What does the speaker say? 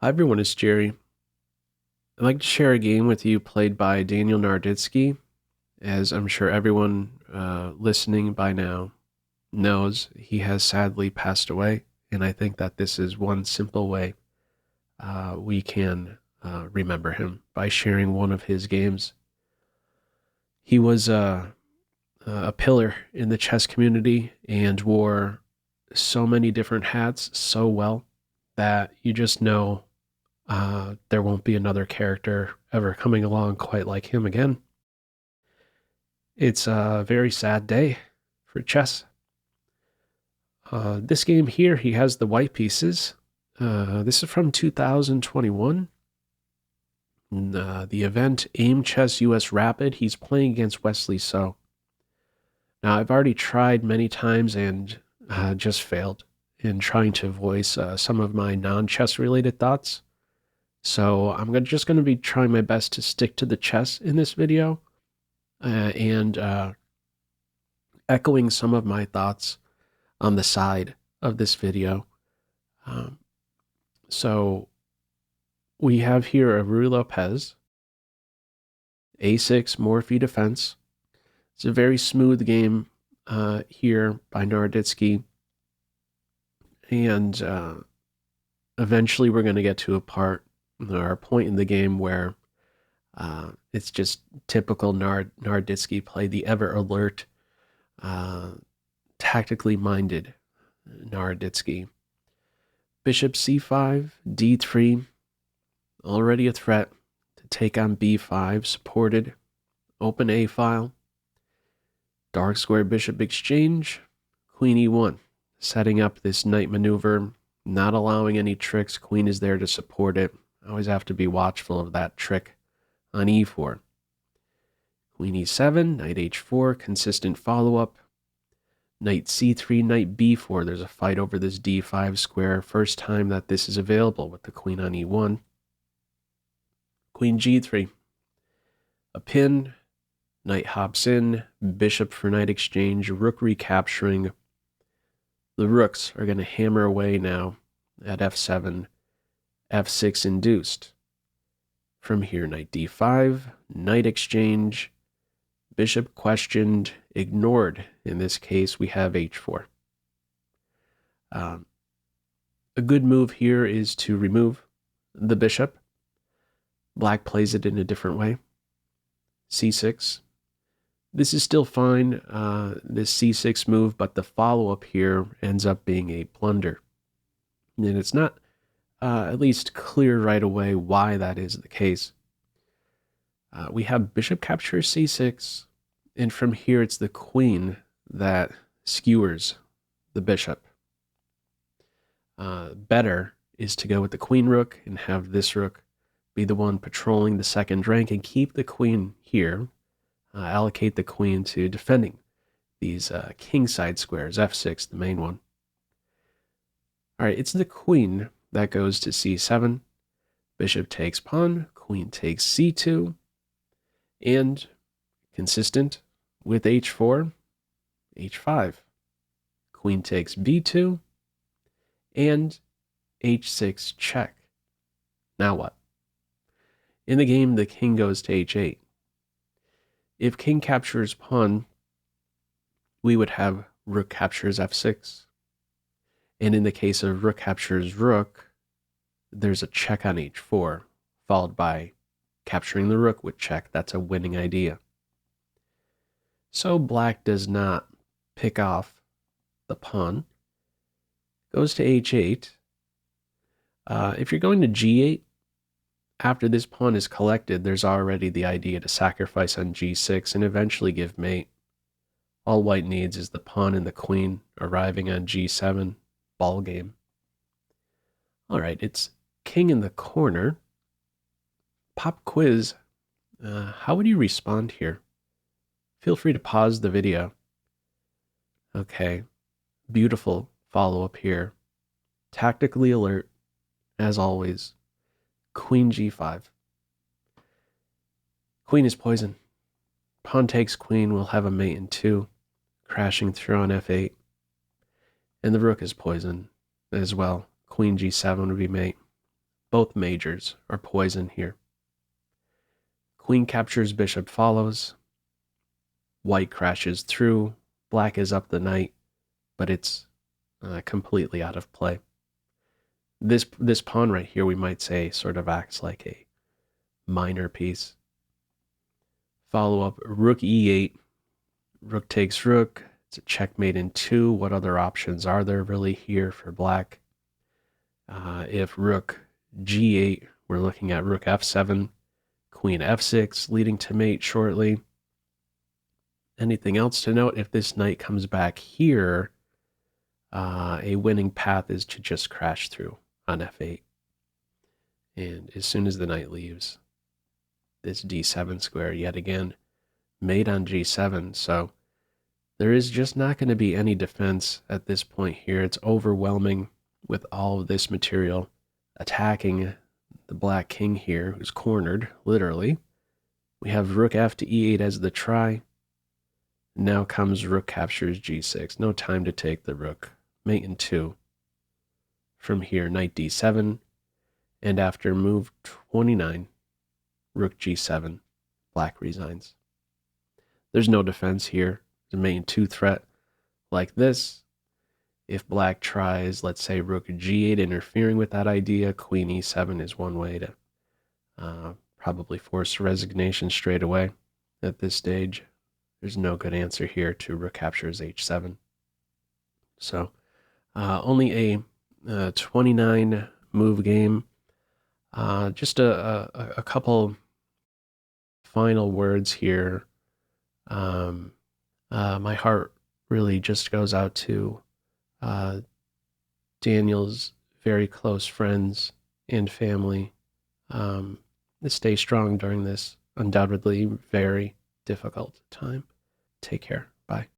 Hi everyone, it's Jerry. I'd like to share a game with you played by Daniel Naroditsky. As I'm sure everyone listening by now knows, he has sadly passed away, and I think that this is one simple way we can remember him by sharing one of his games. He was a pillar in the chess community and wore so many different hats so well that you just know there won't be another character ever coming along quite like him again. It's a very sad day for chess. This game here, he has the white pieces. This is from 2021. The event Aim Chess US Rapid. He's playing against Wesley So. Now, I've already tried many times and just failed in trying to voice some of my non-chess related thoughts. So I'm just going to be trying my best to stick to the chess in this video and echoing some of my thoughts on the side of this video. So we have here a Ruy Lopez, A6 Morphy defense. It's a very smooth game here by Naroditsky. And eventually we're going to get to a point in the game where it's just typical Naroditsky play, the ever alert, tactically minded Naroditsky. Bishop c5, d3, already a threat to take on b5, supported. Open a file. Dark square bishop exchange, queen e1, setting up this knight maneuver, not allowing any tricks. Queen is there to support it. Always have to be watchful of that trick on e4. Queen e7, knight h4, consistent follow-up. Knight c3, knight b4. There's a fight over this d5 square. First time that this is available with the queen on e1. Queen g3. A pin. Knight hops in. Bishop for knight exchange. Rook recapturing. The rooks are going to hammer away now at f7. f6 induced. From here, knight d5. Knight exchange. Bishop questioned, ignored. In this case, we have h4. A good move here is to remove the bishop. Black plays it in a different way. c6. This is still fine, this c6 move, but the follow-up here ends up being a blunder. And it's not at least clear right away why that is the case. We have bishop captures c6, and from here it's the queen that skewers the bishop. Better is to go with the queen rook and have this rook be the one patrolling the second rank and keep the queen here, allocate the queen to defending these kingside squares, f6, the main one. All right, it's the queen that goes to c7. Bishop takes pawn, queen takes c2, and consistent with h4, h5. Queen takes b2, and h6 check. Now what? In the game, the king goes to h8. If king captures pawn, we would have rook captures f6. And in the case of rook captures rook, there's a check on h4, followed by capturing the rook with check. That's a winning idea. So black does not pick off the pawn. Goes to h8. If you're going to g8, after this pawn is collected, there's already the idea to sacrifice on g6 and eventually give mate. All white needs is the pawn and the queen arriving on g7. Ball game. All right, it's king in the corner. Pop quiz. How would you respond here? Feel free to pause the video. Okay, beautiful follow-up here. Tactically alert, as always. Queen g5. Queen is poison. Pawn takes queen, we'll have a mate in 2, crashing through on f8. And the rook is poison as well. Queen g7 would be mate. Both majors are poison here. Queen captures, bishop follows. White crashes through. Black is up the knight, but it's completely out of play. This pawn right here, we might say, sort of acts like a minor piece. Follow up, rook e8. Rook takes rook. It's a checkmate in 2. What other options are there really here for black? If rook g8, we're looking at rook f7, queen f6, leading to mate shortly. Anything else to note? If this knight comes back here, a winning path is to just crash through on f8. And as soon as the knight leaves, this d7 square yet again, mate on g7. So there is just not going to be any defense at this point here. It's overwhelming with all of this material attacking the black king here, who's cornered, literally. We have rook f to e8 as the try. Now comes rook captures g6. No time to take the rook. Mate in 2. From here, knight d7. And after move 29, rook g7, black resigns. There's no defense here. There's a mate in 2 threat like this. If black tries, let's say, rook g8, interfering with that idea, queen e7 is one way to probably force resignation straight away at this stage. There's no good answer here to rook captures h7. So only a 29 move game. Just a couple final words here. My heart really just goes out to Daniel's very close friends and family. Stay strong during this undoubtedly very difficult time. Take care. Bye.